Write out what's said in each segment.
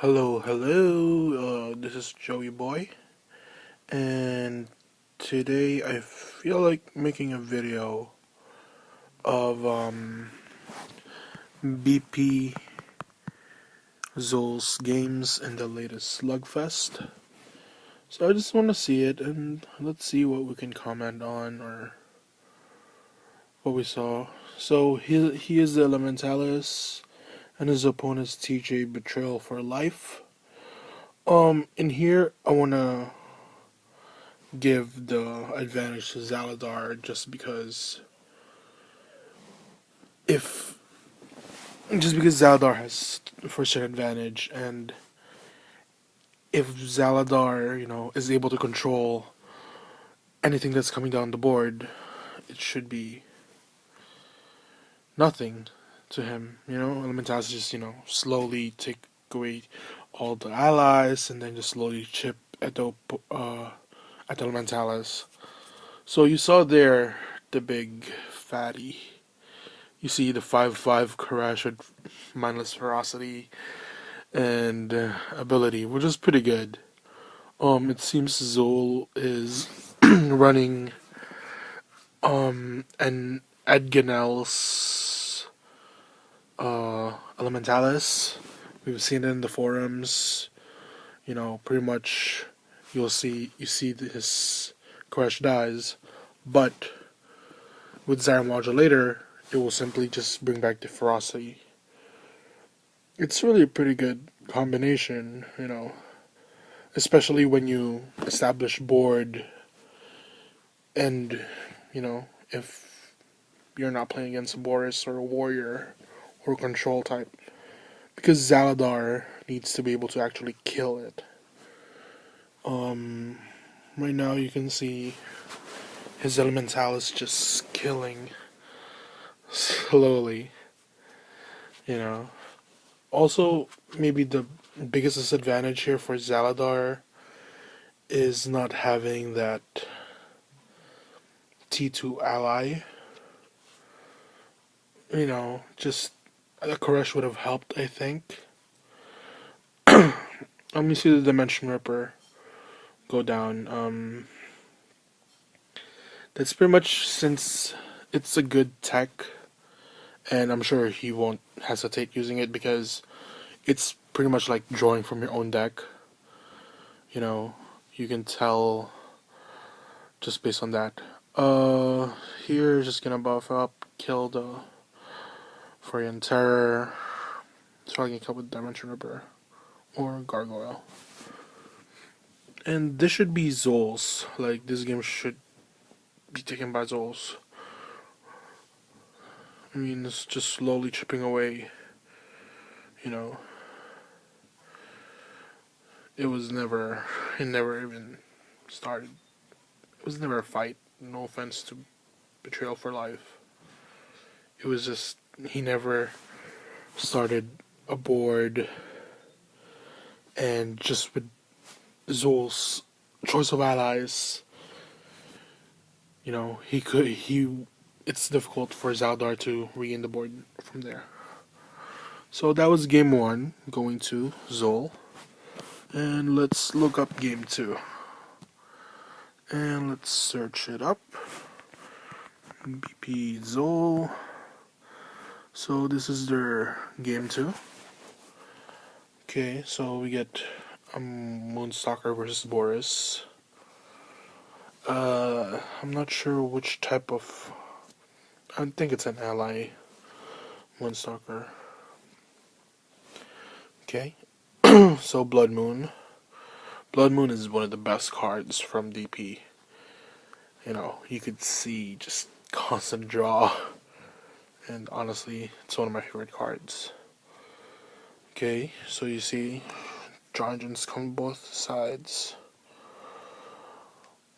Hello. This is Joey Boy, and today I feel like making a video of BP Zeuhl's games in the latest Slugfest. So I just want to see it, and let's see what we can comment on or what we saw. So he is the Elementalis, and his opponent's TJ Betrayal4life. In here I wanna give the advantage to Zaladar if just because Zaladar has first turn advantage, and if Zaladar, is able to control anything that's coming down the board, it should be nothing to him. Elementals just, slowly take away all the allies and then just slowly chip at the Elementalis. So you saw there the big fatty. You see the 5/5 Crash with mindless ferocity and ability, which is pretty good. It seems Zeuhl is running an Edganel's Elementalis. We've seen it in the forums. Pretty much you see his Crash dies, but with Zyre Modulator, it will simply just bring back the ferocity. It's really a pretty good combination, especially when you establish board and, if you're not playing against a Boris or a warrior or control type. Because Zaladar needs to be able to actually kill it. Right now you can see his Elementalis just killing slowly, Also, maybe the biggest disadvantage here for Zaladar is not having that T2 ally. Just a Koresh would have helped, I think. Let me see the Dimension Ripper go down. That's pretty much, since it's a good tech, and I'm sure he won't hesitate using it because it's pretty much like drawing from your own deck. You can tell just based on that. Here, just gonna buff up, kill the Freudian Terror, so I can kill with Dimension Ripper or Gargoyle. And this should be Zeuhl's. Like, this game should be taken by Zeuhl's. It's just slowly chipping away. It never even started. It was never a fight. No offense to Betrayal4life. It was just, he never started a board, and just with Zeuhl's choice of allies, it's difficult for Zaladar to regain the board from there. So that was game 1, going to Zeuhl. And let's look up game 2. And let's search it up. BP Zeuhl. So this is their game 2. Okay, so we get Moonstalker versus Boris. I'm not sure which type of... I think it's an ally Moonstalker. Okay. So Blood Moon. Blood Moon is one of the best cards from DP. You could see just constant draw. And honestly, it's one of my favorite cards. Okay, so you see draw engines come both sides.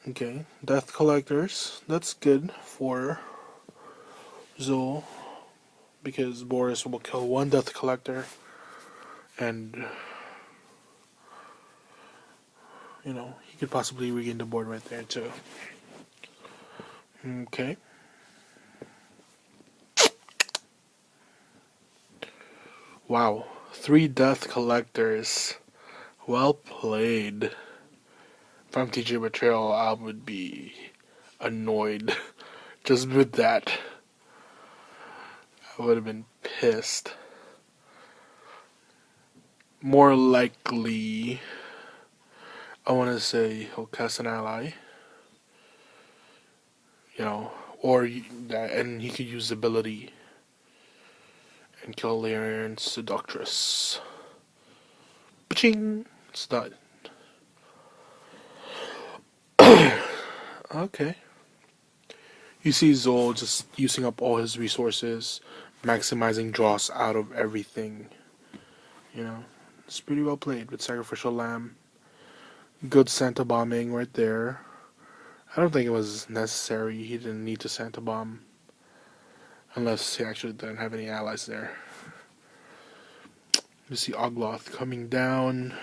Okay, Death Collectors. That's good for Zeuhl, because Boris will kill one Death Collector, and he could possibly regain the board right there too. Okay. Wow, 3 death collectors. Well played. If I'm teaching Betrayal, I would be annoyed just with that. I would have been pissed. More likely, I want to say he'll cast an ally, you know, or that, and he could use ability and kill Lyrian Seductress. Ching! It's done. Okay. You see Zeuhl just using up all his resources, maximizing draws out of everything. You know, it's pretty well played with Sacrificial Lamb. Good Santa bombing right there. I don't think it was necessary. He didn't need to Santa bomb. Unless he actually didn't have any allies there. You see Ogloth coming down.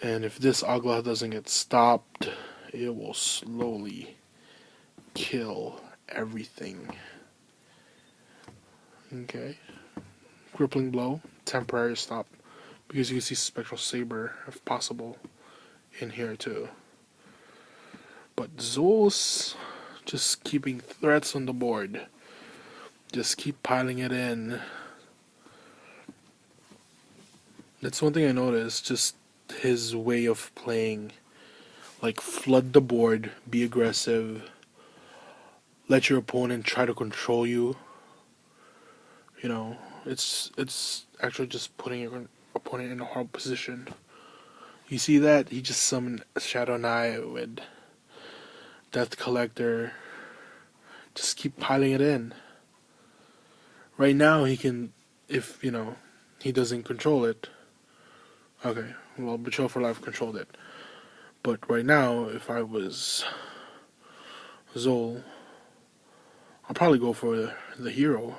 And if this Ogloth doesn't get stopped, it will slowly kill everything. Okay. Crippling blow. Temporary stop. Because you can see Spectral Saber, if possible, in here too. But Zeuhl's just keeping threats on the board. Just keep piling it in. That's one thing I noticed, just his way of playing. Like, flood the board, be aggressive, let your opponent try to control you. You know, it's actually just putting your opponent in a horrible position. You see that? He just summoned Shadow Knight with Death Collector. Just keep piling it in. Right now, he can, if, you know, he doesn't control it. Okay, well, Betrayal4life controlled it. But right now, if I was Zeuhl, I'll probably go for the hero.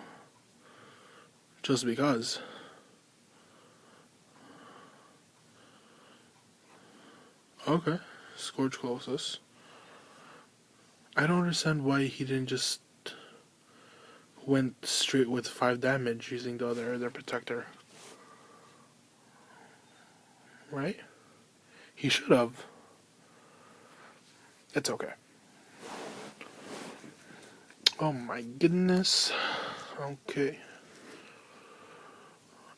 Just because. Okay, Scourge Colossus. I don't understand why he didn't just went straight with 5 damage using the other protector. Right? He should have. It's okay. Oh my goodness. Okay.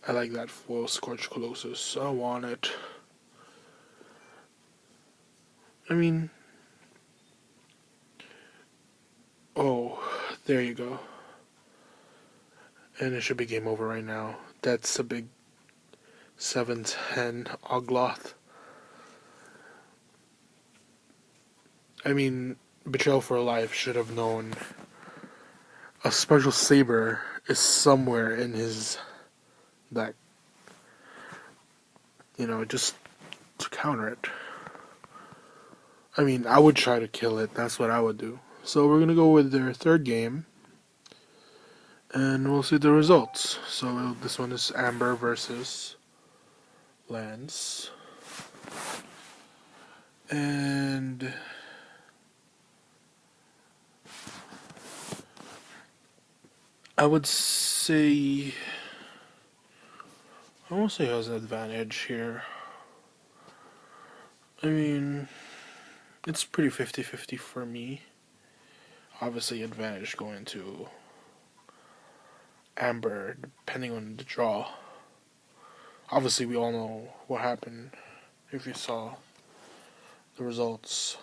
I like that foil Scorch Colossus. I want it. I mean... Oh, there you go. And it should be game over right now. That's a big 7-10 Ogloth. I mean, Betrayal4life should have known a Special Saber is somewhere in his deck. You know, just to counter it. I mean, I would try to kill it. That's what I would do. So we're going to go with their third game. And we'll see the results. So this one is Amber versus Lance. And... I would say... I won't say he has an advantage here. I mean... It's pretty 50-50 for me. Obviously, advantage going to Amber, depending on the draw. Obviously, we all know what happened if you saw the results.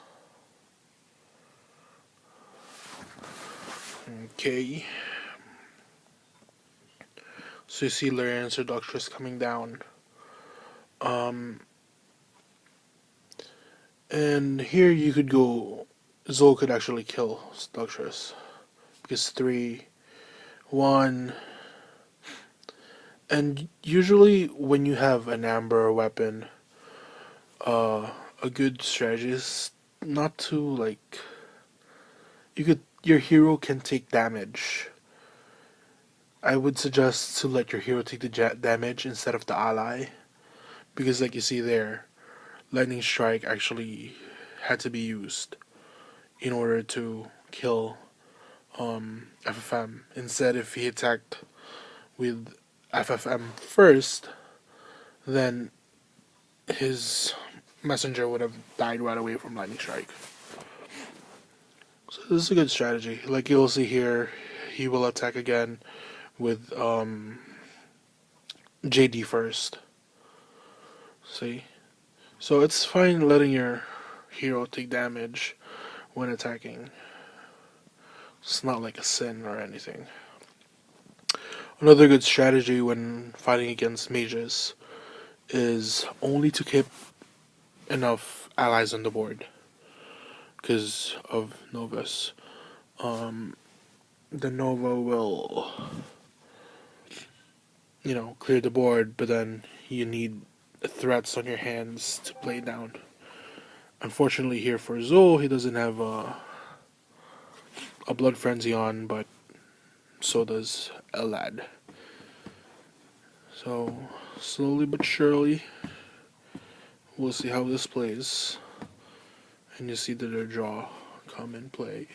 Okay. So you see Lyrian Seductress coming down. And here you could go... Zeuhl could actually kill Seductress. Because 3, 1... And usually when you have an Amber weapon, a good strategy is not to, like... Your hero can take damage. I would suggest to let your hero take the damage instead of the ally. Because like you see there, Lightning Strike actually had to be used in order to kill FFM. Instead, if he attacked with FFM first, then his messenger would have died right away from lightning strike. So this is a good strategy. Like you'll see here, he will attack again with JD first. See? So it's fine letting your hero take damage when attacking. It's not like a sin or anything. Another good strategy when fighting against mages is only to keep enough allies on the board because of Novus. The Nova will, clear the board, but then you need threats on your hands to play down. Unfortunately, here for Zeuhl, he doesn't have a Blood Frenzy on, but so does Elad. So, slowly but surely, we'll see how this plays. And you see that their draw come in play.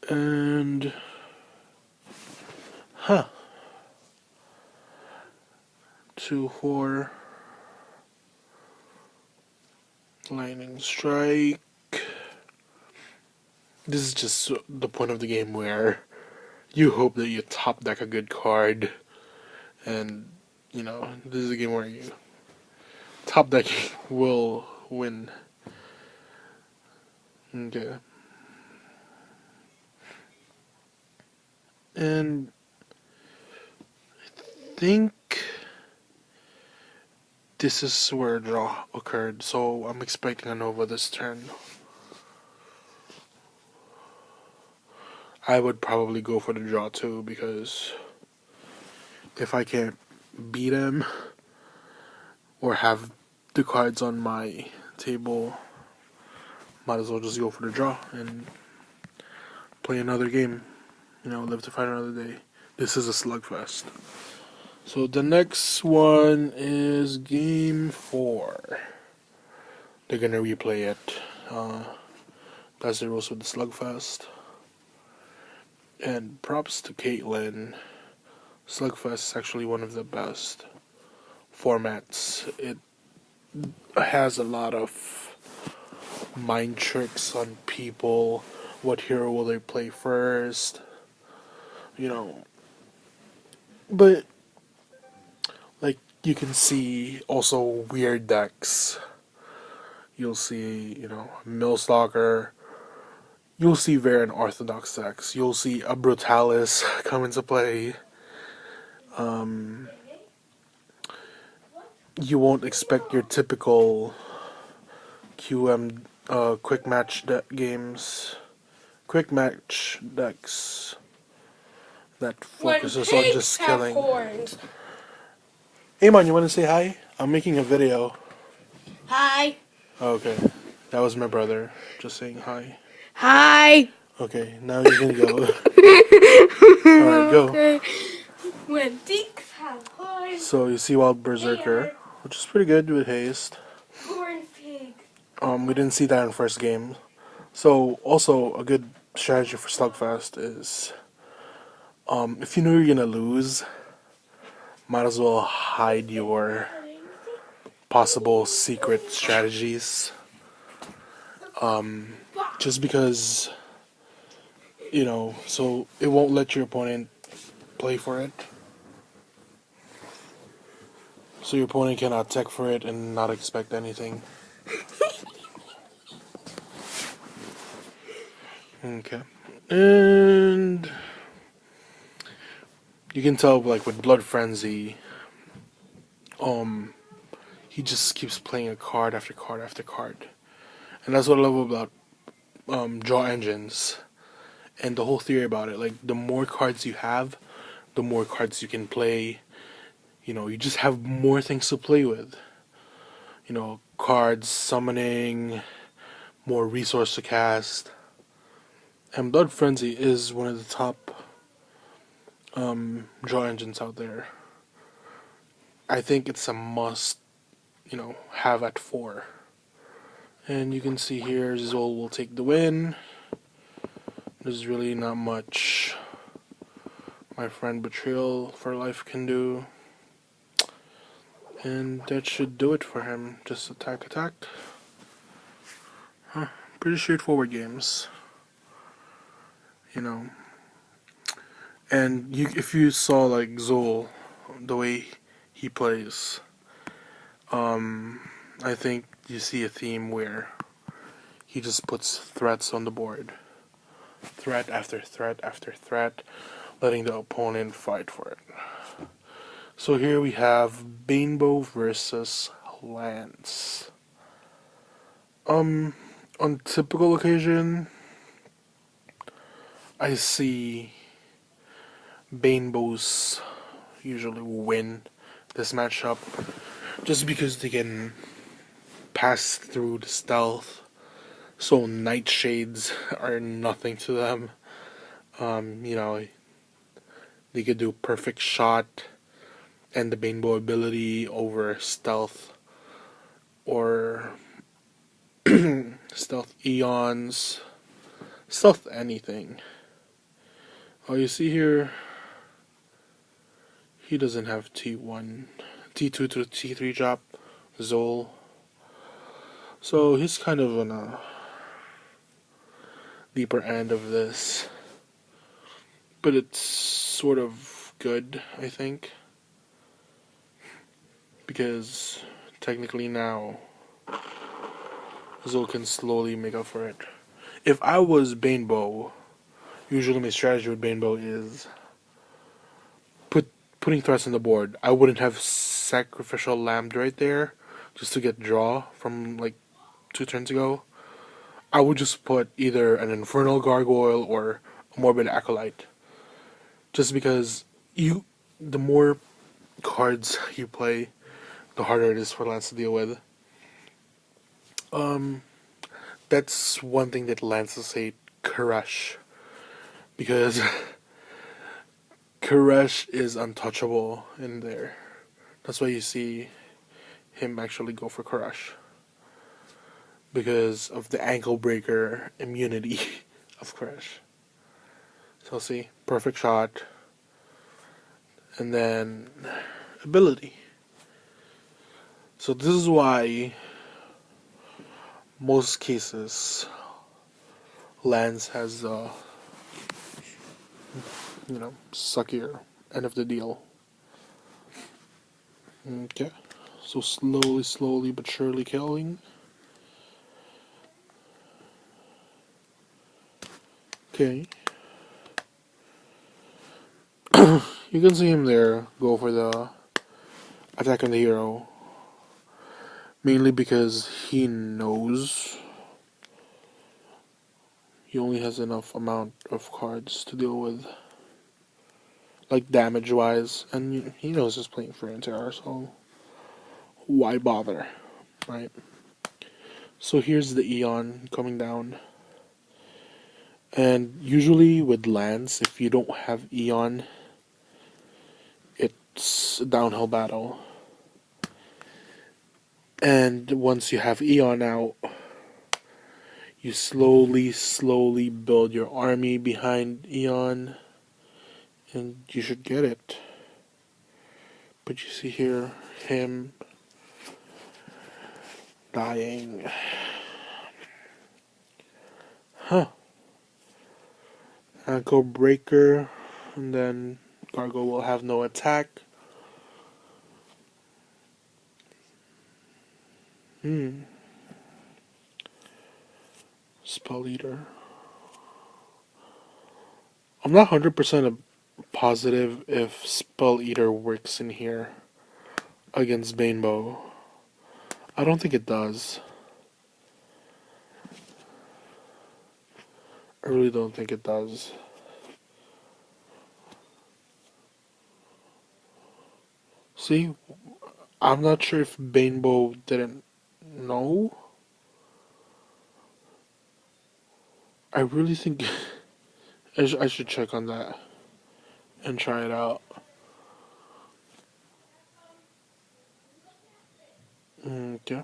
And 2-4 lightning strike. This is just the point of the game where you hope that you top deck a good card, and this is a game where you top decking will win. Okay. And I think this is where a draw occurred, so I'm expecting a Nova this turn. I would probably go for the draw too, because if I can't beat him or have the cards on my table, might as well just go for the draw and play another game. Live to fight another day. This is a slugfest. So the next one is game 4. They're gonna replay it. That's the rules with the slugfest. And props to Caitlin. Slugfest is actually one of the best formats. It has a lot of mind tricks on people. What hero will they play first? But like you can see also weird decks. You'll see, Millstalker. You'll see very unorthodox decks. You'll see a Brutalis come into play. You won't expect your typical QM quick match games. Quick match decks that focuses on just killing. Horns. Hey man, you want to say hi? I'm making a video. Hi. Okay, that was my brother just saying hi. Hi. Okay, now you can go. Alright, go. Okay. When dicks have horns. So you see Wild Berserker, which is pretty good with haste. Horn pig. We didn't see that in first game. So also a good strategy for Slugfest is if you know you're gonna lose, might as well hide your possible secret strategies. Just because so it won't let your opponent play for it. So your opponent cannot tech for it and not expect anything. Okay. And you can tell like with Blood Frenzy, he just keeps playing a card after card after card. And that's what I love about draw engines. And the whole theory about it, like the more cards you have, the more cards you can play. You just have more things to play with. Cards, summoning, more resource to cast. And Blood Frenzy is one of the top draw engines out there. I think it's a must, have at 4. And you can see here Zeuhl will take the win. There's really not much my friend Betrayal4life can do. And that should do it for him. Just attack, attack. Huh. Pretty straightforward games. You know. And if you saw like Zeuhl, the way he plays, I think you see a theme where he just puts threats on the board. Threat after threat after threat, letting the opponent fight for it. So here we have Bainbow versus Lance. On typical occasion, I see Bainbows usually win this matchup just because they can pass through the stealth, so nightshades are nothing to them. You know, they could do perfect shot and the Bainbow ability over stealth or stealth eons, stealth anything. Oh, you see here, he doesn't have T1, T2 to T3 drop, Zeuhl. So he's kind of on a deeper end of this. But it's sort of good, I think. Because technically now, Zeuhl can slowly make up for it. If I was Bainbow, usually my strategy with Bainbow is putting threats on the board. I wouldn't have Sacrificial Lambed right there just to get draw from like 2 turns ago. I would just put either an Infernal Gargoyle or a Morbid Acolyte. Just because the more cards you play, the harder it is for Lance to deal with. That's one thing that Lances hate Koresh. Because Koresh is untouchable in there. That's why you see him actually go for Koresh. Because of the ankle breaker immunity of Koresh. So see, perfect shot. And then ability. So this is why most cases Lance has the suckier end of the deal. Okay. So slowly but surely killing. Okay. You can see him there go for the attack on the hero. Mainly because he knows he only has enough amount of cards to deal with. Like damage wise. And he knows he's playing for NTR, so why bother? Right? So here's the Eon coming down. And usually with Lance, if you don't have Eon, it's a downhill battle. And once you have Eon out, you slowly build your army behind Eon, and you should get it. But you see here, him dying. Huh. Ankle breaker, and then Gargo will have no attack. Spell Eater. I'm not 100% positive if Spell Eater works in here against Bainbow. I don't think it does. I really don't think it does. See, I'm not sure if Bainbow didn't know. I really think I should check on that and try it out. Okay.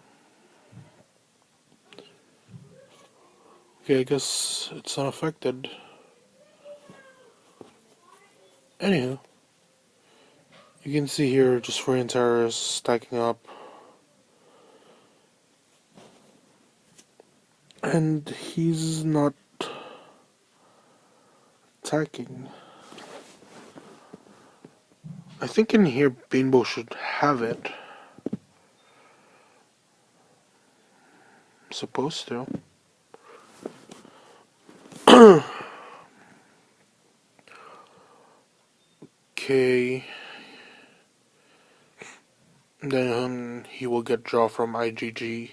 Okay, I guess it's unaffected. Anywho, you can see here just Free and Terrorists stacking up. And he's not attacking. I think in here Rainbow should have it. Supposed to. Okay. Then he will get draw from IGG.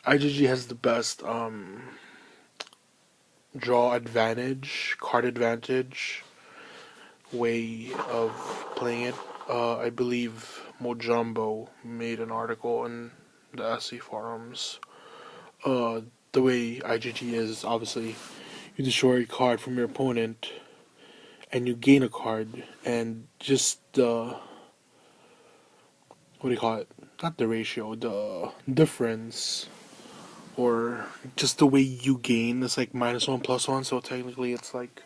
IGG has the best draw advantage, card advantage way of playing it. I believe Mojambo made an article in the SE forums. The way IGG is, obviously, you destroy a card from your opponent, and you gain a card, and just the, what do you call it? Not the ratio, the difference, or just the way you gain is like -1+1, so technically it's like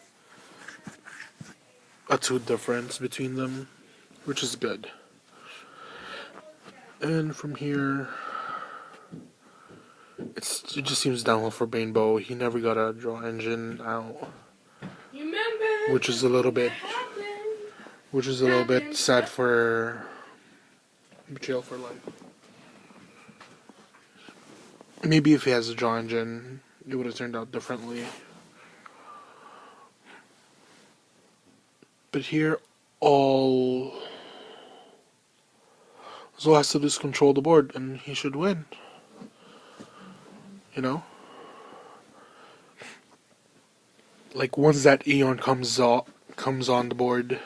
a 2 difference between them, which is good. And from here, it just seems downhill for Rainbow. He never got a draw engine out, which is a little bit sad for Betrayal4life. Maybe if he has a draw engine, it would have turned out differently. But here, all Zeuhl has to do is control the board, and he should win. You know? Like, once that Aeon comes on the board,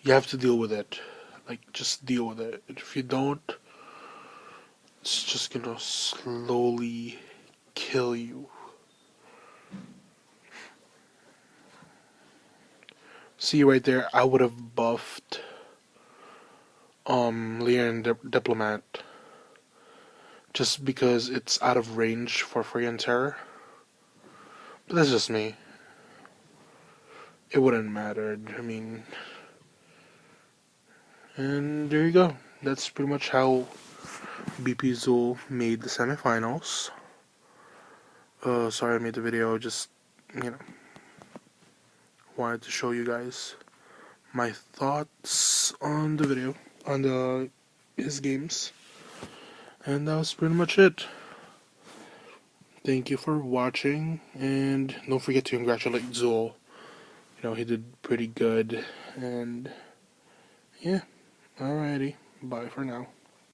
you have to deal with it. Like, just deal with it. If you don't, it's just gonna slowly kill you. See right there, I would have buffed Leon Diplomat just because it's out of range for Free and Terror. But that's just me. It wouldn't matter. I mean, and there you go. That's pretty much how BP Zeuhl made the semifinals. Sorry I made the video, just, wanted to show you guys my thoughts on the video, on his games. And that was pretty much it. Thank you for watching, and don't forget to congratulate Zeuhl. He did pretty good, and yeah, alrighty, bye for now.